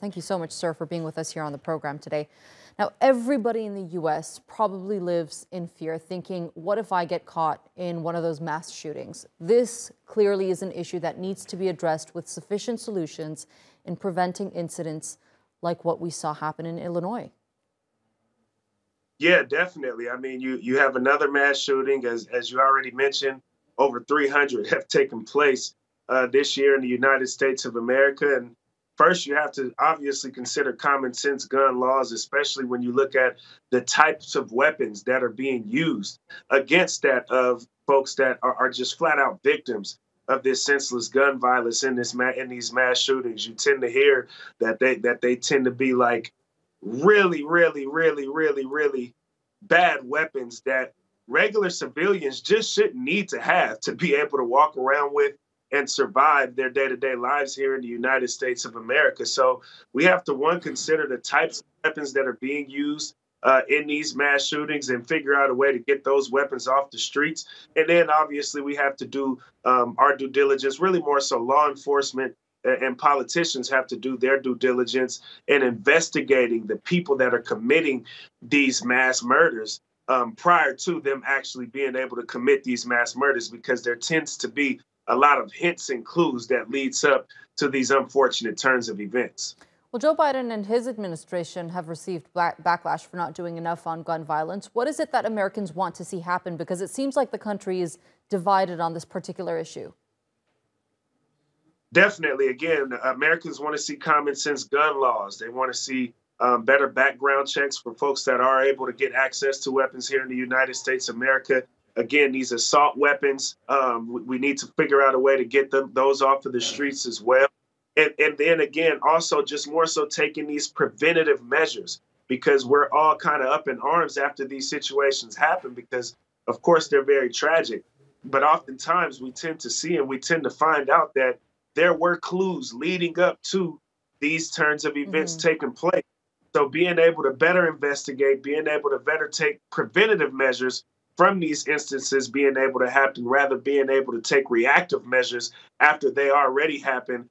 Thank you so much, sir, for being with us here on the program today. Now, everybody in the U.S. probably lives in fear, thinking, what if I get caught in one of those mass shootings? This clearly is an issue that needs to be addressed with sufficient solutions in preventing incidents like what we saw happen in Illinois. Yeah, definitely. I mean, you have another mass shooting, as you already mentioned. Over 300 have taken place this year in the United States of America. And first, you have to obviously consider common sense gun laws, especially when you look at the types of weapons that are being used against that of folks that are just flat out victims of this senseless gun violence in these mass shootings. You tend to hear that they tend to be like really bad weapons that regular civilians just shouldn't need to have to be able to walk around with and survive their day-to-day lives here in the United States of America. So we have to, one, consider the types of weapons that are being used in these mass shootings and figure out a way to get those weapons off the streets. And then obviously we have to do our due diligence, really more so law enforcement and politicians have to do their due diligence in investigating the people that are committing these mass murders prior to them actually being able to commit these mass murders, because there tends to be a lot of hints and clues that leads up to these unfortunate turns of events. Well, Joe Biden and his administration have received backlash for not doing enough on gun violence. What is it that Americans want to see happen? Because it seems like the country is divided on this particular issue. Definitely. Again, Americans want to see common sense gun laws. They want to see better background checks for folks that are able to get access to weapons here in the United States of America. Again, these assault weapons, we need to figure out a way to get those off of the streets as well. And then again, also just more so taking these preventative measures, because we're all kind of up in arms after these situations happen, because of course they're very tragic. But oftentimes we tend to see and we tend to find out that there were clues leading up to these turns of events taking place. So being able to better investigate, being able to better take preventative measures from these instances being able to happen, rather being able to take reactive measures after they already happen,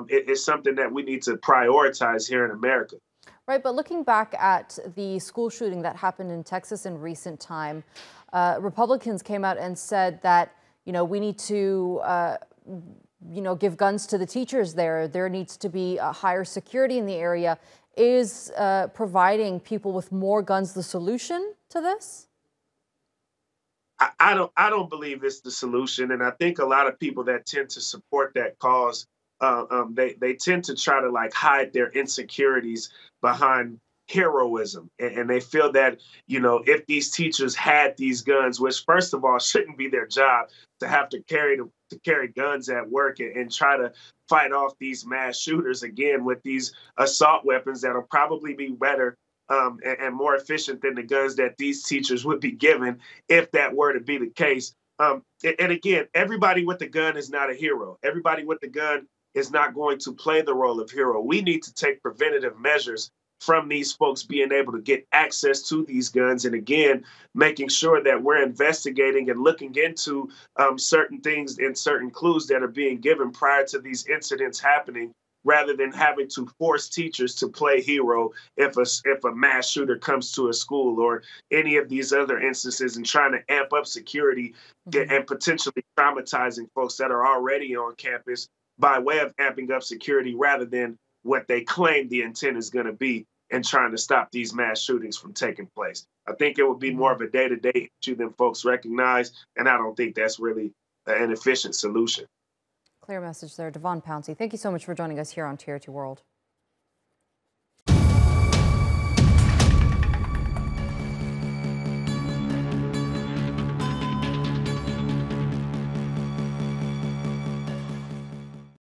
is something that we need to prioritize here in America. Right, but looking back at the school shooting that happened in Texas in recent time, Republicans came out and said that, we need to give guns to the teachers there. There needs to be a higher security in the area. Is providing people with more guns the solution to this? I don't believe it's the solution, and I think a lot of people that tend to support that cause, they tend to try to like hide their insecurities behind heroism, and they feel that if these teachers had these guns, which first of all shouldn't be their job to have to carry guns at work and try to fight off these mass shooters again with these assault weapons that'll probably be better and more efficient than the guns that these teachers would be given if that were to be the case. And again, everybody with the gun is not a hero. Everybody with the gun is not going to play the role of hero. We need to take preventative measures from these folks being able to get access to these guns. And again, making sure that we're investigating and looking into certain things and certain clues that are being given prior to these incidents happening, rather than having to force teachers to play hero if a mass shooter comes to a school or any of these other instances, and trying to amp up security and potentially traumatizing folks that are already on campus by way of amping up security rather than what they claim the intent is going to be and trying to stop these mass shootings from taking place. I think it would be more of a day-to-day issue than folks recognize, and I don't think that's really an efficient solution. Clear message there. DeVon Pouncey, thank you so much for joining us here on TRT World.